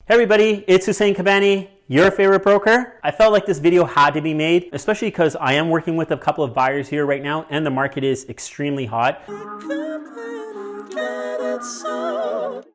Hey everybody, it's Kabani, your favorite broker. I felt like this video had to be made, especially because I am working with a couple of buyers here right now and the market is extremely hot.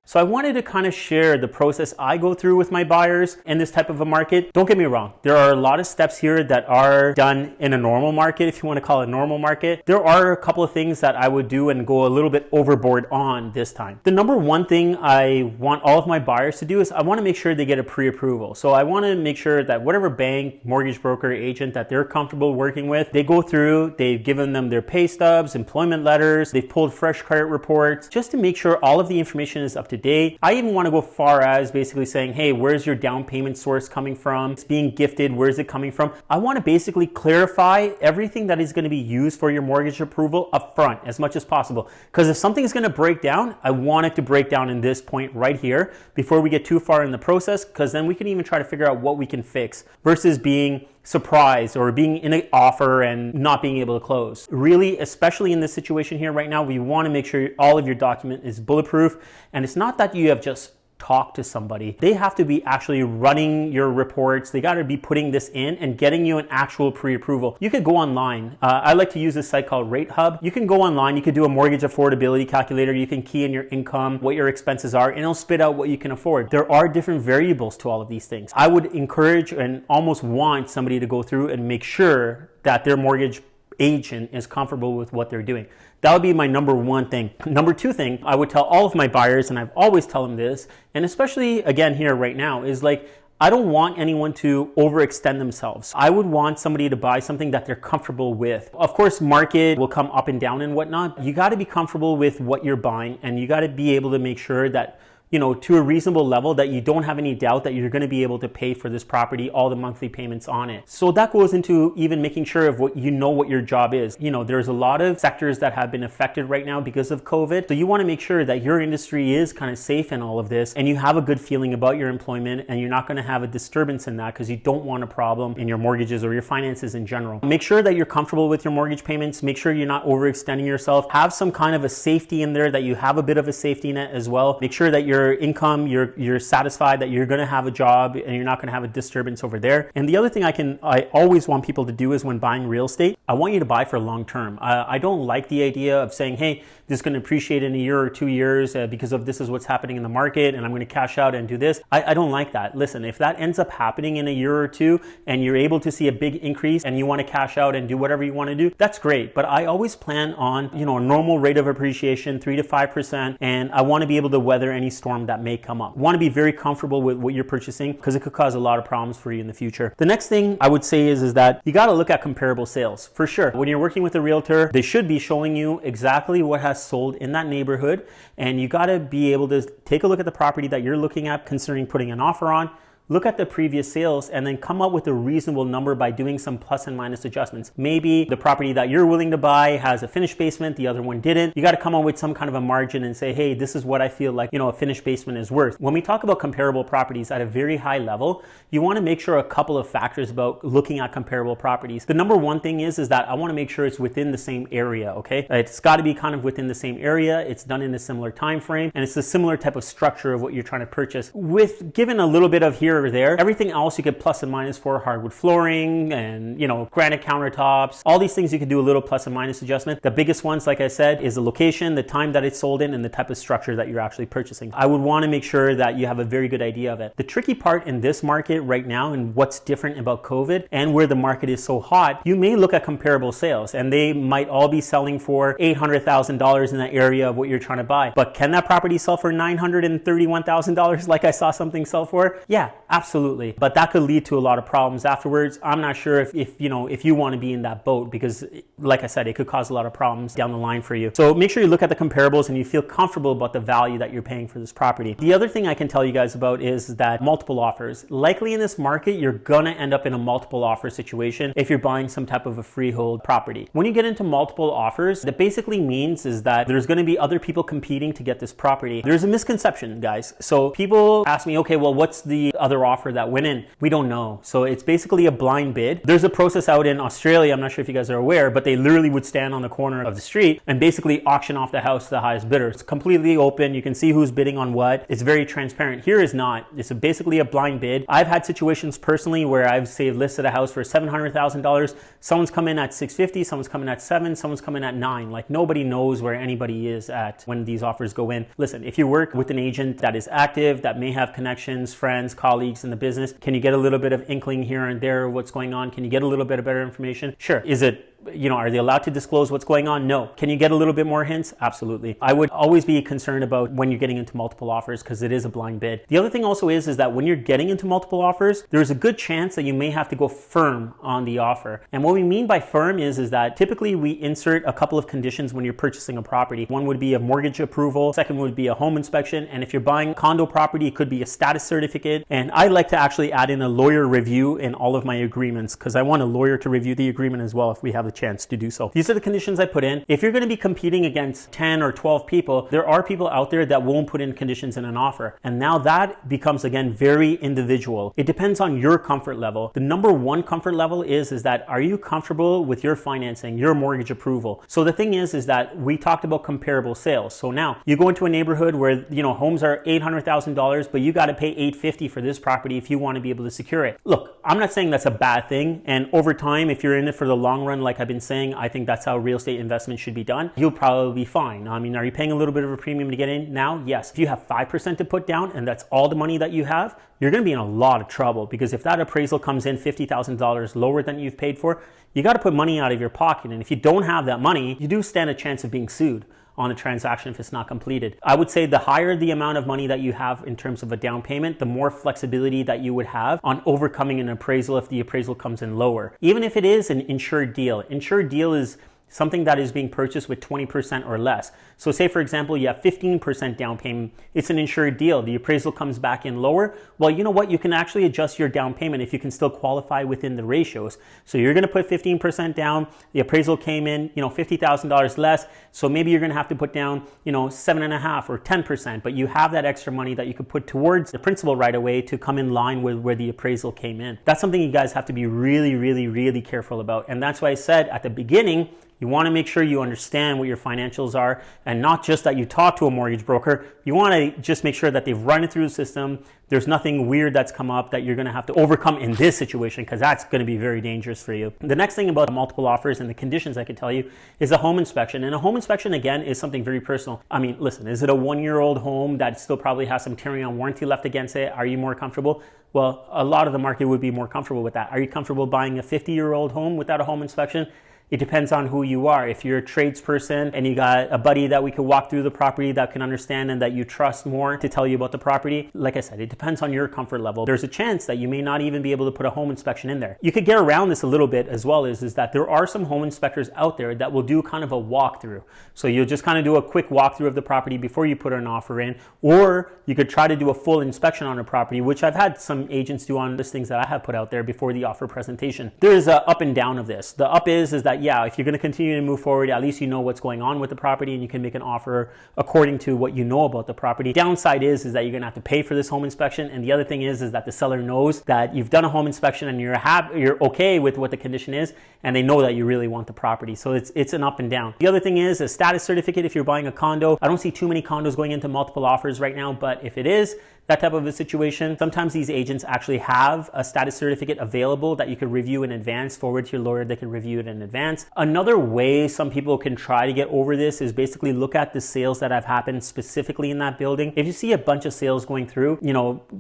So I wanted to kind of share the process I go through with my buyers in this type of a market. Don't get me wrong, there are a lot of steps here that are done in a normal market, if you want to call it a normal market. There are a couple of things that I would do and go a little bit overboard on this time. The number one thing I want all of my buyers to do is I want to make sure they get a pre-approval. So I want to make sure that whatever bank, mortgage broker, agent that they're comfortable working with, they go through, they've given them their pay stubs, employment letters, they've pulled fresh credit reports, just to make sure all of the information is up to date. I even want to go far as basically saying, hey, where's your down payment source coming from? It's being gifted, where's it coming from? I want to basically clarify everything that is going to be used for your mortgage approval up front as much as possible. Because if something is going to break down, I want it to break down in this point right here before we get too far in the process, because then we can even try to figure out what we can fix versus being surprised or being in an offer and not being able to close. Really, especially in this situation here right now, we want to make sure all of your document is bulletproof. And it's not that you have just talk to somebody. They have to be actually running your reports. They got to be putting this in and getting you an actual pre-approval. You could go online. I like to use this site called Rate Hub. You can go online. You could do a mortgage affordability calculator. You can key in your income, what your expenses are, and it'll spit out what you can afford. There are different variables to all of these things. I would encourage and almost want somebody to go through and make sure that their mortgage agent is comfortable with what they're doing. That would be my number one thing. Number two thing, I would tell all of my buyers, and I've always tell them this, and especially again here right now, is like, I don't want anyone to overextend themselves. I would want somebody to buy something that they're comfortable with. Of course, market will come up and down and whatnot. You got to be comfortable with what you're buying, and you got to be able to make sure that, you know, to a reasonable level that you don't have any doubt that you're going to be able to pay for this property, all the monthly payments on it. So that goes into even making sure of what you know what your job is. You know, there's a lot of sectors that have been affected right now because of COVID. So you want to make sure that your industry is kind of safe in all of this and you have a good feeling about your employment and you're not going to have a disturbance in that because you don't want a problem in your mortgages or your finances in general. Make sure that you're comfortable with your mortgage payments. Make sure you're not overextending yourself. Have some kind of a safety in there, that you have a bit of a safety net as well. Make sure that your income, you're satisfied that you're going to have a job and you're not going to have a disturbance over there. And the other thing I always want people to do is when buying real estate, I want you to buy for long term. I don't like the idea of saying, hey, this is going to appreciate in a year or 2 years because of this is what's happening in the market and I'm going to cash out and do this. I don't like that. Listen, if that ends up happening in a year or two and you're able to see a big increase and you want to cash out and do whatever you want to do, that's great. But I always plan on, you know, a normal rate of appreciation, 3 to 5%, and I want to be able to weather any storm that may come up. Want to be very comfortable with what you're purchasing because it could cause a lot of problems for you in the future. The next thing I would say is that you got to look at comparable sales for sure. When you're working with a realtor, they should be showing you exactly what has sold in that neighborhood, and you got to be able to take a look at the property that you're looking at, considering putting an offer on. Look at the previous sales and then come up with a reasonable number by doing some plus and minus adjustments. Maybe the property that you're willing to buy has a finished basement, the other one didn't. You got to come up with some kind of a margin and say, hey, this is what I feel like, you know, a finished basement is worth. When we talk about comparable properties at a very high level, you want to make sure a couple of factors about looking at comparable properties. The number one thing is that I want to make sure it's within the same area, okay? It's got to be kind of within the same area. It's done in a similar time frame, and it's a similar type of structure of what you're trying to purchase. With given a little bit of here or there, everything else you could plus and minus for, hardwood flooring and, you know, granite countertops, all these things you could do a little plus and minus adjustment. The biggest ones, like I said, is the location, the time that it's sold in, and the type of structure that you're actually purchasing. I would want to make sure that you have a very good idea of it. The tricky part in this market right now and what's different about COVID and where the market is so hot, you may look at comparable sales and they might all be selling for $800,000 in that area of what you're trying to buy. But can that property sell for $931,000 like I saw something sell for? Yeah, absolutely. But that could lead to a lot of problems afterwards. I'm not sure if you want to be in that boat because, like I said, it could cause a lot of problems down the line for you. So make sure you look at the comparables and you feel comfortable about the value that you're paying for this property. The other thing I can tell you guys about is that multiple offers. Likely in this market, you're going to end up in a multiple offer situation if you're buying some type of a freehold property. When you get into multiple offers, that basically means is that there's going to be other people competing to get this property. There's a misconception, guys. So people ask me, okay, well, what's the other other offer that went in? We don't know. So it's basically a blind bid. There's a process out in Australia, I'm not sure if you guys are aware, but they literally would stand on the corner of the street and basically auction off the house to the highest bidder. It's completely open. You can see who's bidding on what. It's very transparent. Here is not. It's basically a blind bid. I've had situations personally where I've say listed a house for $700,000. Someone's come in at $650, someone's coming at $7, someone's coming at $9. Like nobody knows where anybody is at when these offers go in. Listen, if you work with an agent that is active, that may have connections, friends, colleagues in the business, can you get a little bit of inkling here and there what's going on? Can you get a little bit of better information? Sure. Is it, are they allowed to disclose what's going on? No. Can you get a little bit more hints? Absolutely. I would always be concerned about when you're getting into multiple offers because it is a blind bid. The other thing also is that when you're getting into multiple offers, there's a good chance that you may have to go firm on the offer. And what we mean by firm is that typically we insert a couple of conditions when you're purchasing a property. One would be a mortgage approval. Second would be a home inspection. And if you're buying condo property, it could be a status certificate. And I like to actually add in a lawyer review in all of my agreements because I want a lawyer to review the agreement as well if we have a chance to do so. These are the conditions I put in. If you're going to be competing against 10 or 12 people, there are people out there that won't put in conditions in an offer. And now that becomes, again, very individual. It depends on your comfort level. The number one comfort level is that are you comfortable with your financing, your mortgage approval? So the thing is that we talked about comparable sales. So now you go into a neighborhood where, homes are $800,000, but you got to pay $850 for this property if you want to be able to secure it. Look, I'm not saying that's a bad thing. And over time, if you're in it for the long run, like I've been saying, I think that's how real estate investment should be done. You'll probably be fine. I mean, are you paying a little bit of a premium to get in now? Yes. If you have 5% to put down and that's all the money that you have, you're going to be in a lot of trouble because if that appraisal comes in $50,000 lower than you've paid for, you got to put money out of your pocket. And if you don't have that money, you do stand a chance of being sued on a transaction if it's not completed. I would say the higher the amount of money that you have in terms of a down payment, the more flexibility that you would have on overcoming an appraisal if the appraisal comes in lower. Even if it is an insured deal. Insured deal is something that is being purchased with 20% or less. So say, for example, you have 15% down payment. It's an insured deal. The appraisal comes back in lower. Well, you know what? You can actually adjust your down payment if you can still qualify within the ratios. So you're going to put 15% down. The appraisal came in, $50,000 less. So maybe you're going to have to put down, 7.5% or 10%, but you have that extra money that you could put towards the principal right away to come in line with where the appraisal came in. That's something you guys have to be really, really, really careful about. And that's why I said at the beginning, you want to make sure you understand what your financials are and not just that you talk to a mortgage broker. You want to just make sure that they've run it through the system. There's nothing weird that's come up that you're going to have to overcome in this situation because that's going to be very dangerous for you. The next thing about multiple offers and the conditions I can tell you is a home inspection. And a home inspection, again, is something very personal. I mean, listen, is it a 1-year-old home that still probably has some carry on warranty left against it? Are you more comfortable? Well, a lot of the market would be more comfortable with that. Are you comfortable buying a 50-year-old home without a home inspection? It depends on who you are. If you're a tradesperson and you got a buddy that we could walk through the property that can understand and that you trust more to tell you about the property, like I said, it depends on your comfort level. There's a chance that you may not even be able to put a home inspection in there. You could get around this a little bit as well is that there are some home inspectors out there that will do kind of a walkthrough. So you'll just kind of do a quick walkthrough of the property before you put an offer in, or you could try to do a full inspection on a property, which I've had some agents do on listings that I have put out there before the offer presentation. There is a up and down of this. The up is that yeah, if you're going to continue to move forward, at least you know what's going on with the property and you can make an offer according to what you know about the property. Downside is that you're going to have to pay for this home inspection. And the other thing is that the seller knows that you've done a home inspection and you're okay with what the condition is, and they know that you really want the property. So it's an up and down. The other thing is a status certificate if you're buying a condo. I don't see too many condos going into multiple offers right now, but if it is that type of a situation, sometimes these agents actually have a status certificate available that you can review in advance, forward to your lawyer, they can review it in advance. Another way some people can try to get over this is basically look at the sales that have happened specifically in that building. If you see a bunch of sales going through,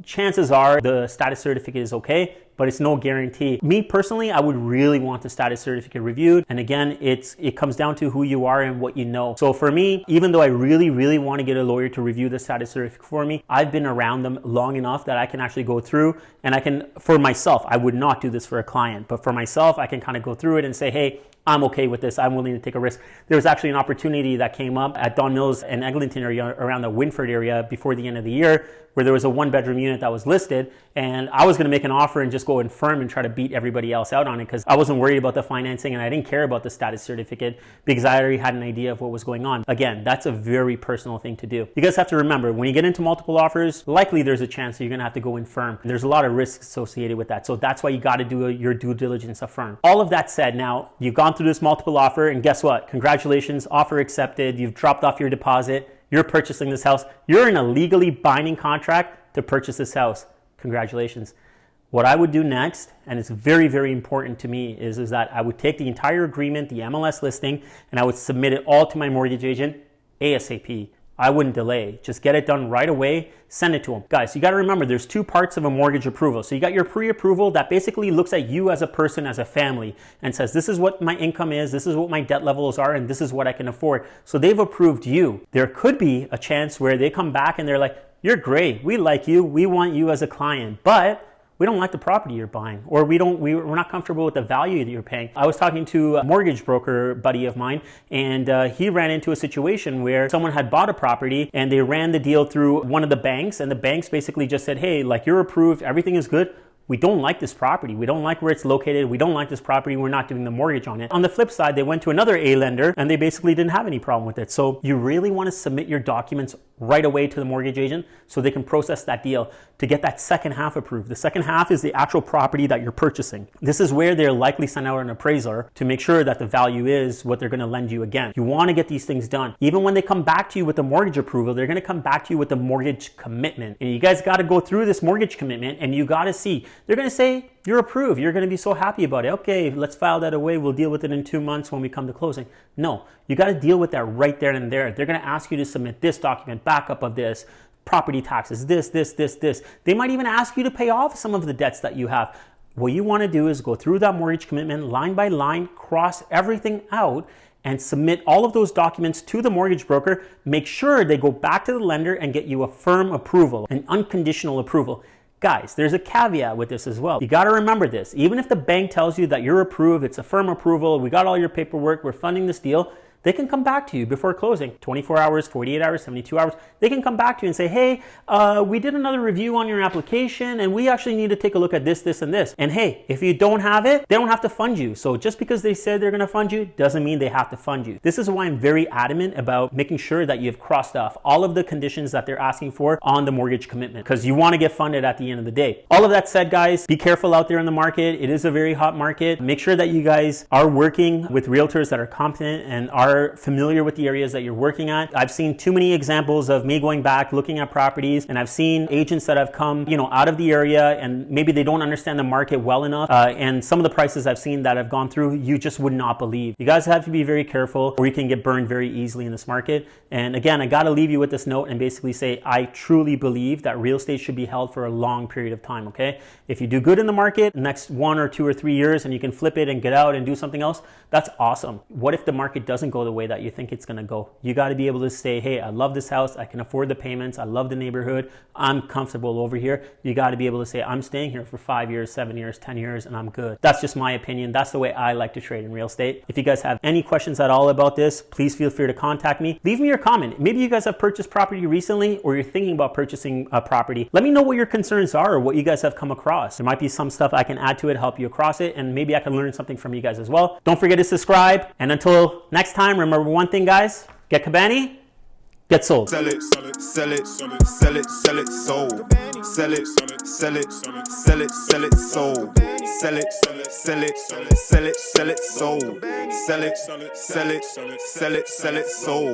chances are the status certificate is okay, but it's no guarantee. Me personally, I would really want the status certificate reviewed. And again, it comes down to who you are and what you know. So for me, even though I really, really want to get a lawyer to review the status certificate for me, I've been around them long enough that I can actually go through and I can, for myself, I would not do this for a client, but for myself, I can kind of go through it and say, hey, I'm okay with this. I'm willing to take a risk. There was actually an opportunity that came up at Don Mills and Eglinton area, around the Winford area before the end of the year, where there was a 1-bedroom unit that was listed, and I was going to make an offer and just go in firm and try to beat everybody else out on it because I wasn't worried about the financing and I didn't care about the status certificate because I already had an idea of what was going on. Again, that's a very personal thing to do. You guys have to remember, when you get into multiple offers, likely there's a chance that you're going to have to go in firm. There's a lot of risks associated with that. So that's why you got to do your due diligence up front. All of that said, now you've gone through this multiple offer, and guess what? Congratulations, offer accepted. You've dropped off your deposit. You're purchasing this house. You're in a legally binding contract to purchase this house. Congratulations. What I would do next, and it's very, very important to me, is that I would take the entire agreement, the MLS listing, and I would submit it all to my mortgage agent ASAP. I wouldn't delay. Just get it done right away, send it to them. Guys, you got to remember there's two parts of a mortgage approval. So you got your pre-approval that basically looks at you as a person, as a family, and says, this is what my income is, this is what my debt levels are, and this is what I can afford. So they've approved you. There could be a chance where they come back and they're like, you're great, we like you, we want you as a client, but we don't like the property you're buying, or we're not comfortable with the value that you're paying. I was talking to a mortgage broker buddy of mine, and he ran into a situation where someone had bought a property and they ran the deal through one of the banks, and the banks basically just said, hey, like, you're approved, everything is good. We don't like this property. We don't like where it's located. We don't like this property. We're not doing the mortgage on it. On the flip side, they went to another A lender and they basically didn't have any problem with it. So you really want to submit your documents right away to the mortgage agent so they can process that deal to get that second half approved. The second half is the actual property that you're purchasing. This is where they'll likely send out an appraiser to make sure that the value is what they're going to lend you again. You want to get these things done. Even when they come back to you with the mortgage approval, they're going to come back to you with the mortgage commitment. And you guys got to go through this mortgage commitment and you got to see, they're going to say, you're approved. You're going to be so happy about it. Okay, let's file that away. We'll deal with it in 2 months when we come to closing. No, you got to deal with that right there and there. They're going to ask you to submit this document, backup of this, property taxes, this. They might even ask you to pay off some of the debts that you have. What you want to do is go through that mortgage commitment line by line, cross everything out, and submit all of those documents to the mortgage broker. Make sure they go back to the lender and get you a firm approval, an unconditional approval. Guys, there's a caveat with this as well. You got to remember this. Even if the bank tells you that you're approved, it's a firm approval, we got all your paperwork, we're funding this deal, they can come back to you before closing, 24 hours, 48 hours, 72 hours. They can come back to you and say, hey, we did another review on your application and we actually need to take a look at this, and this. And hey, if you don't have it, they don't have to fund you. So just because they said they're going to fund you doesn't mean they have to fund you. This is why I'm very adamant about making sure that you've crossed off all of the conditions that they're asking for on the mortgage commitment, because you want to get funded at the end of the day. All of that said, guys, be careful out there in the market. It is a very hot market. Make sure that you guys are working with realtors that are competent and are familiar with the areas that you're working at. I've seen too many examples of me going back, looking at properties, and I've seen agents that have come, out of the area and maybe they don't understand the market well enough. And some of the prices I've seen that have gone through, you just would not believe. You guys have to be very careful or you can get burned very easily in this market. And again, I got to leave you with this note and basically say, I truly believe that real estate should be held for a long period of time, okay? If you do good in the market, next 1 or 2 or 3 years, and you can flip it and get out and do something else, that's awesome. What if the market doesn't go the way that you think it's going to go? You got to be able to say, hey, I love this house. I can afford the payments. I love the neighborhood. I'm comfortable over here. You got to be able to say, I'm staying here for 5 years, 7 years, 10 years, and I'm good. That's just my opinion. That's the way I like to trade in real estate. If you guys have any questions at all about this, please feel free to contact me. Leave me your comment. Maybe you guys have purchased property recently or you're thinking about purchasing a property. Let me know what your concerns are or what you guys have come across. There might be some stuff I can add to it, help you across it, and maybe I can learn something from you guys as well. Don't forget to subscribe. And until next time, remember one thing, guys. Get Kabani, get sold. Sell it, sell it, sell it, sell it, sell it, sold. Sell it, sell it, sell it, sell it, sold. Sell it, sell it, sell it, sell it, sold. Sell it, sell it, sell it, sell it, sold.